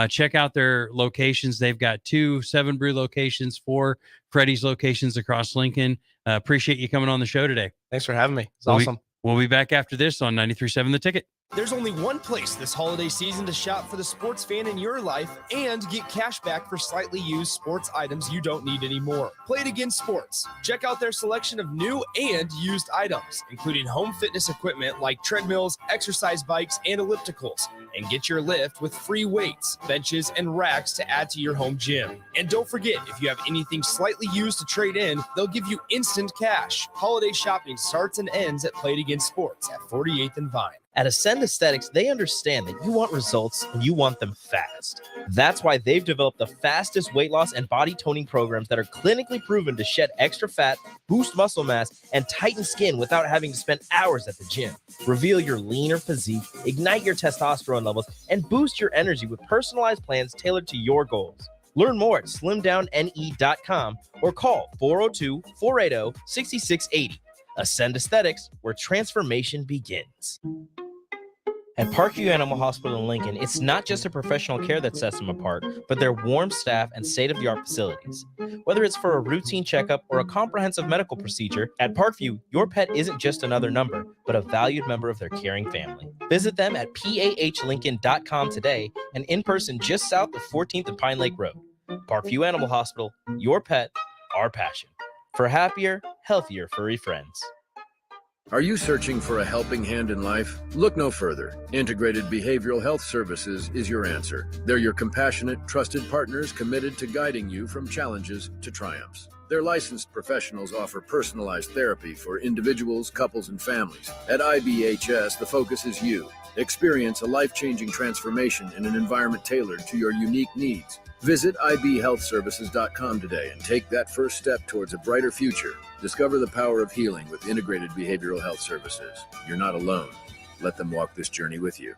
Check out their locations. They've got 2 7 Brew locations, 4 Freddy's locations across Lincoln. Appreciate you coming on the show today. Thanks for having me. It's awesome. We'll be back after this on 93.7 The Ticket. There's only one place this holiday season to shop for the sports fan in your life and get cash back for slightly used sports items you don't need anymore. Play It Again Sports. Check out their selection of new and used items, including home fitness equipment like treadmills, exercise bikes, and ellipticals. And get your lift with free weights, benches, and racks to add to your home gym. And don't forget, if you have anything slightly used to trade in, they'll give you instant cash. Holiday shopping starts and ends at Play It Again Sports at 48th and Vine. At Ascend Aesthetics, they understand that you want results and you want them fast. That's why they've developed the fastest weight loss and body toning programs that are clinically proven to shed extra fat, boost muscle mass, and tighten skin without having to spend hours at the gym. Reveal your leaner physique, ignite your testosterone levels, and boost your energy with personalized plans tailored to your goals. Learn more at slimdowne.com or call 402-480-6680. Ascend Aesthetics, where transformation begins. At Parkview Animal Hospital in Lincoln, it's not just a professional care that sets them apart, but their warm staff and state-of-the-art facilities. Whether it's for a routine checkup or a comprehensive medical procedure, at Parkview, your pet isn't just another number, but a valued member of their caring family. Visit them at pahlincoln.com today and in person just south of 14th and Pine Lake Road. Parkview Animal Hospital, your pet, our passion. For happier, healthier furry friends. Are you searching for a helping hand in life? Look no further. Integrated Behavioral Health Services is your answer. They're your compassionate, trusted partners committed to guiding you from challenges to triumphs. Their licensed professionals offer personalized therapy for individuals, couples, and families. At IBHS, the focus is you. Experience a life-changing transformation in an environment tailored to your unique needs. Visit ibhealthservices.com today and take that first step towards a brighter future. Discover the power of healing with Integrated Behavioral Health Services. You're not alone. Let them walk this journey with you.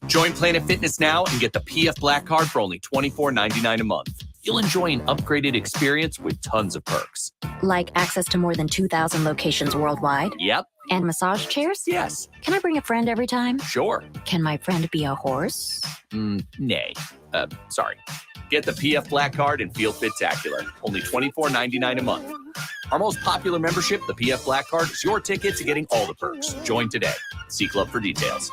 Join Planet Fitness now and get the PF Black Card for only $24.99 a month. You'll enjoy an upgraded experience with tons of perks. Like access to more than 2,000 locations worldwide? Yep. And massage chairs? Yes. Can I bring a friend every time? Sure. Can my friend be a horse? Nay. Sorry. Get the PF Black Card and feel fit-tacular. Only $24.99 a month. Our most popular membership, the PF Black Card, is your ticket to getting all the perks. Join today. See Club for details.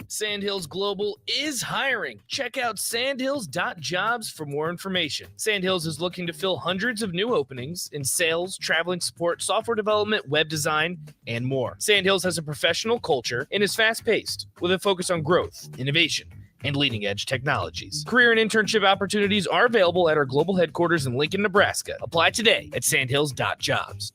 Sandhills Global is hiring. Check out sandhills.jobs for more information. Sandhills is looking to fill hundreds of new openings in sales, traveling support, software development, web design, and more. Sandhills has a professional culture and is fast-paced with a focus on growth, innovation, and leading-edge technologies. Career and internship opportunities are available at our global headquarters in Lincoln, Nebraska. Apply today at sandhills.jobs.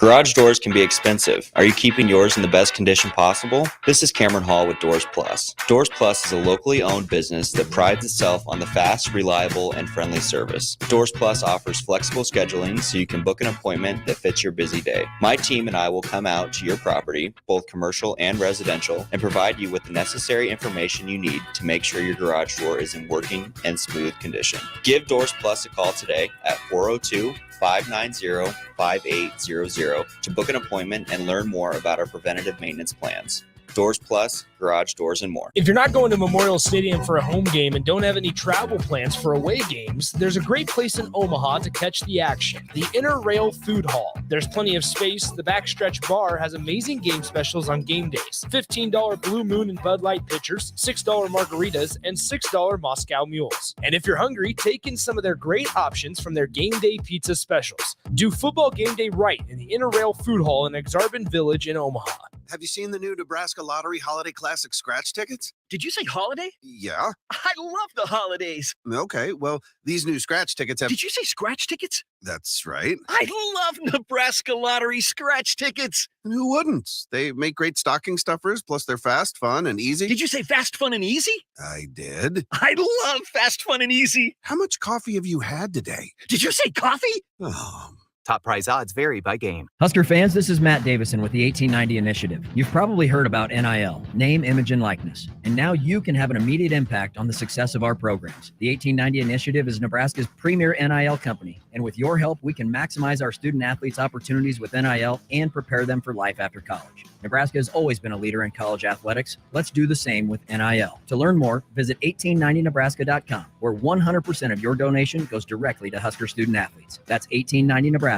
Garage doors can be expensive. Are you keeping yours in the best condition possible? This is Cameron Hall with Doors Plus. Doors Plus is a locally owned business that prides itself on the fast, reliable, and friendly service. Doors Plus offers flexible scheduling so you can book an appointment that fits your busy day. My team and I will come out to your property, both commercial and residential, and provide you with the necessary information you need to make sure your garage door is in working and smooth condition. Give Doors Plus a call today at 402-590-5800 to book an appointment and learn more about our preventative maintenance plans. Doors Plus, garage doors, and more. If you're not going to Memorial Stadium for a home game and don't have any travel plans for away games, there's a great place in Omaha to catch the action, the Inner Rail Food Hall. There's plenty of space. The Backstretch Bar has amazing game specials on game days. $15 Blue Moon and Bud Light pitchers, $6 margaritas, and $6 Moscow mules. And if you're hungry, take in some of their great options from their game day pizza specials. Do football game day right in the Inner Rail Food Hall in Exarban Village in Omaha. Have you seen the new Nebraska Lottery Holiday Classic scratch tickets? Did you say holiday? Yeah. I love the holidays. Okay, well, these new scratch tickets have... Did you say scratch tickets? That's right. I love Nebraska Lottery scratch tickets. And who wouldn't? They make great stocking stuffers, plus they're fast, fun, and easy. Did you say fast, fun, and easy? I did. I love fast, fun, and easy. How much coffee have you had today? Did you say coffee? Oh. Top prize odds vary by game. Husker fans, this is Matt Davison with the 1890 Initiative. You've probably heard about NIL, name, image, and likeness. And now you can have an immediate impact on the success of our programs. The 1890 Initiative is Nebraska's premier NIL company. And with your help, we can maximize our student athletes' opportunities with NIL and prepare them for life after college. Nebraska has always been a leader in college athletics. Let's do the same with NIL. To learn more, visit 1890nebraska.com, where 100% of your donation goes directly to Husker student athletes. That's 1890nebraska.com.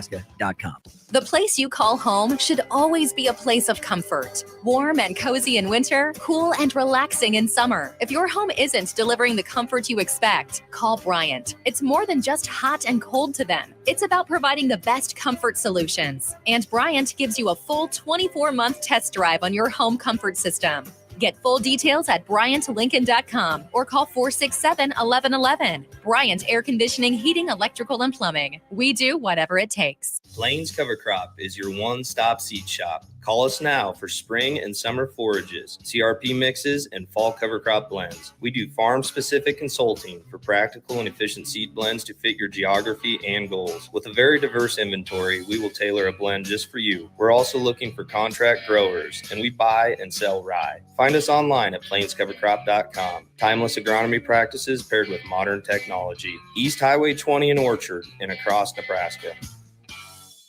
The place you call home should always be a place of comfort. Warm and cozy in winter, cool and relaxing in summer. If your home isn't delivering the comfort you expect, call Bryant. It's more than just hot and cold to them. It's about providing the best comfort solutions. And Bryant gives you a full 24-month test drive on your home comfort system. Get full details at BryantLincoln.com or call 467-1111. Bryant Air Conditioning, Heating, Electrical, and Plumbing. We do whatever it takes. Plains Cover Crop is your one-stop seed shop. Call us now for spring and summer forages, CRP mixes, and fall cover crop blends. We do farm-specific consulting for practical and efficient seed blends to fit your geography and goals. With a very diverse inventory, we will tailor a blend just for you. We're also looking for contract growers, and we buy and sell rye. Find us online at plainscovercrop.com. Timeless agronomy practices paired with modern technology. East Highway 20 in Orchard and across Nebraska.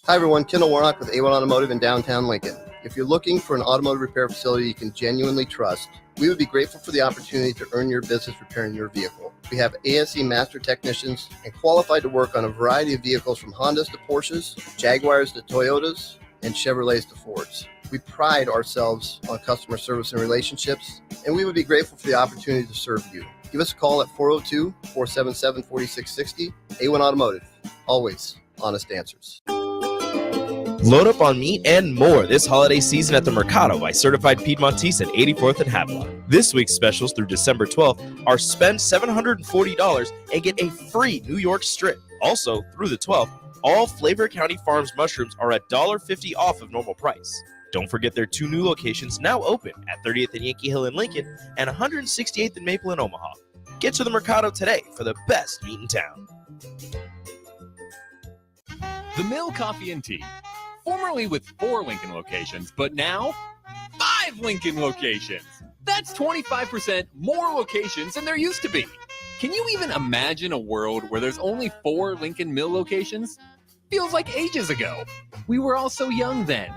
Hi everyone, Kendall Warnock with A1 Automotive in downtown Lincoln. If you're looking for an automotive repair facility you can genuinely trust, we would be grateful for the opportunity to earn your business repairing your vehicle. We have ASE master technicians and qualified to work on a variety of vehicles from Hondas to Porsches, Jaguars to Toyotas, and Chevrolets to Fords. We pride ourselves on customer service and relationships, and we would be grateful for the opportunity to serve you. Give us a call at 402-477-4660. A1 Automotive, always honest answers. Load up on meat and more this holiday season at the Mercado by Certified Piedmontese at 84th and Havilah. This week's specials through December 12th are spend $740 and get a free New York strip. Also, through the 12th, all Flavor County Farms mushrooms are $1.50 off of normal price. Don't forget their two new locations now open at 30th and Yankee Hill in Lincoln and 168th and Maple in Omaha. Get to the Mercado today for the best meat in town. The Mill Coffee and Tea. Formerly with 4 Lincoln locations, but now 5 Lincoln locations. That's 25% more locations than there used to be. Can you even imagine a world where there's only 4 Lincoln Mill locations? Feels like ages ago. We were all so young then.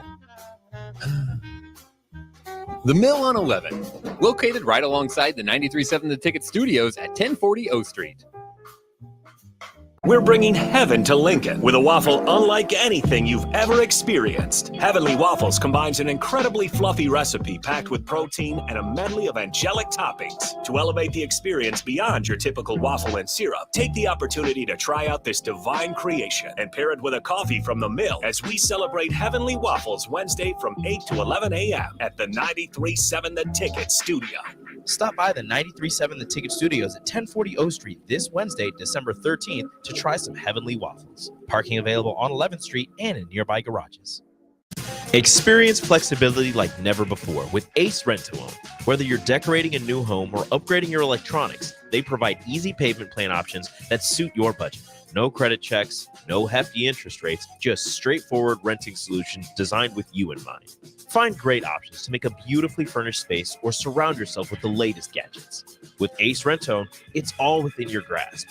The Mill on 11, located right alongside the 93.7 The Ticket Studios at 1040 O Street. We're bringing heaven to Lincoln with a waffle unlike anything you've ever experienced. Heavenly Waffles combines an incredibly fluffy recipe packed with protein and a medley of angelic toppings. To elevate the experience beyond your typical waffle and syrup, take the opportunity to try out this divine creation and pair it with a coffee from the Mill as we celebrate Heavenly Waffles Wednesday from 8 to 11 a.m. at the 93.7 The Ticket Studio. Stop by the 93.7 The Ticket Studios at 1040 O Street this Wednesday, December 13th to try some Heavenly Waffles. Parking available on 11th Street and in nearby garages. Experience flexibility like never before with Ace Rent-to-Own. Whether you're decorating a new home or upgrading your electronics, they provide easy payment plan options that suit your budget. No credit checks, no hefty interest rates, just straightforward renting solutions designed with you in mind. Find great options to make a beautifully furnished space or surround yourself with the latest gadgets. With Ace Rent-to-Own, it's all within your grasp.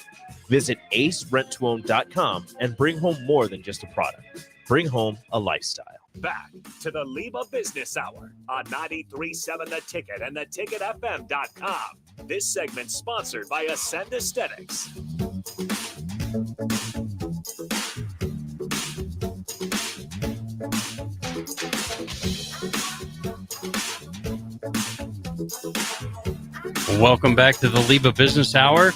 Visit acerentoown.com and bring home more than just a product. Bring home a lifestyle. Back to the LIBA Business Hour on 93.7 The Ticket and theticketfm.com. This segment sponsored by Ascend Aesthetics. Welcome back to the LIBA Business Hour.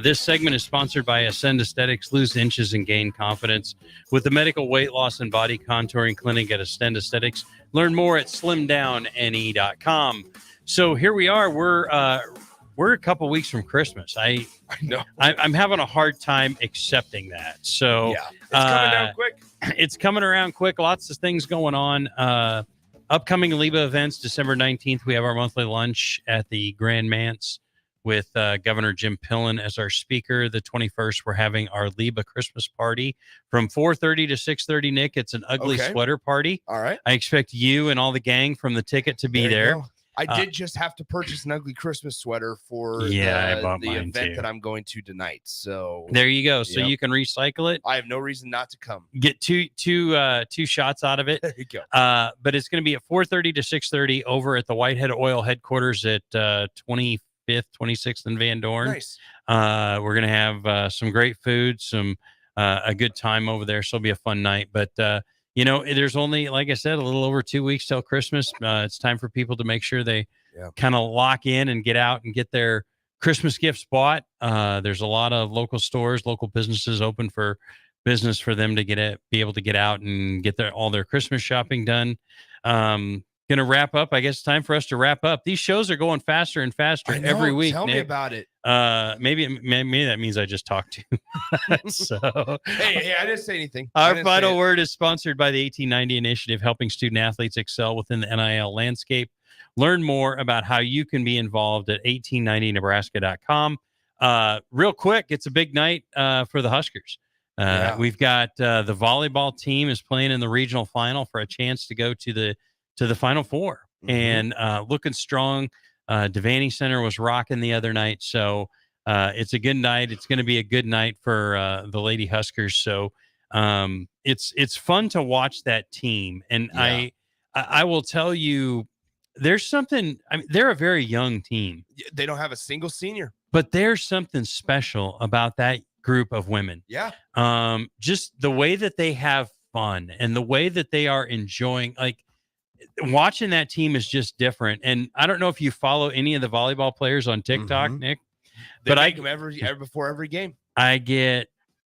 This segment is sponsored by Ascend Aesthetics. Lose inches and gain confidence with the medical weight loss and body contouring clinic at Ascend Aesthetics. Learn more at slimdowne.com. So here we are. We're a couple weeks from Christmas. I know. I'm having a hard time accepting that. So yeah, it's coming down quick. It's coming around quick. Lots of things going on. Upcoming LIBA events, December 19th, we have our monthly lunch at the Grand Manse with Governor Jim Pillen as our speaker. The 21st, we're having our LIBA Christmas party from 4:30 to 6:30. Nick, it's an ugly sweater party. All right. I expect you and all the gang from the ticket to be there. I did just have to purchase an ugly Christmas sweater for I bought the mine event too. that I'm going to tonight. So There you go. So you can recycle it. I have no reason not to come. Get two shots out of it. There you go. But it's going to be at 4:30 to 6:30 over at the Whitehead Oil headquarters at 25th, 26th and Van Dorn. Nice. We're going to have some great food, a good time over there. So it'll be a fun night. But there's only, like I said, a little over 2 weeks till Christmas. It's time for people to make sure they kind of lock in and get out and get their Christmas gifts bought. There's a lot of local stores, local businesses open for business for them to be able to get out and get all their Christmas shopping done. Gonna wrap up. I guess it's time for us to wrap up. These shows are going faster and faster every week. Tell me Nick. about it. Maybe that means I just talked to you. So hey, I didn't say anything. Our final word is sponsored by the 1890 Initiative, helping student athletes excel within the NIL landscape. Learn more about how you can be involved at 1890nebraska.com. Real quick, it's a big night for the Huskers. We've got the volleyball team is playing in the regional final for a chance to go to the Final Four, and looking strong. Devaney Center was rocking the other night, so it's a good night. It's going to be a good night for the Lady Huskers. So it's fun to watch that team, and I will tell you, there's something. I mean, they're a very young team. They don't have a single senior, but there's something special about that group of women. Yeah. Just the way that they have fun and the way that they are enjoying, watching that team is just different. And I don't know if you follow any of the volleyball players on TikTok, Nick, but I them before every game. I get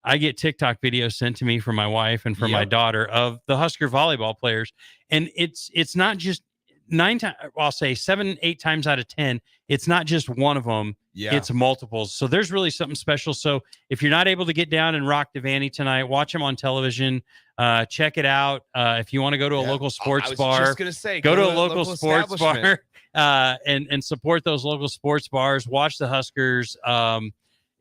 TikTok videos sent to me from my wife and from my daughter of the Husker volleyball players. And it's not just 7, 8 times out of 10, it's not just one of them. Yeah. It's multiples. So there's really something special. So if you're not able to get down and rock Devaney tonight, watch him on television. Check it out. If you want to go to a local sports bar, just gonna say, go to a local sports bar and support those local sports bars. Watch the Huskers.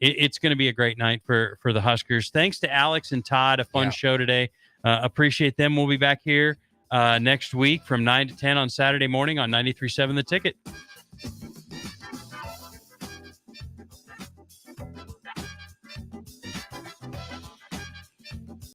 It's going to be a great night for the Huskers. Thanks to Alex and Todd. A fun show today. Appreciate them. We'll be back here next week from 9 to 10 on Saturday morning on 93.7 The Ticket.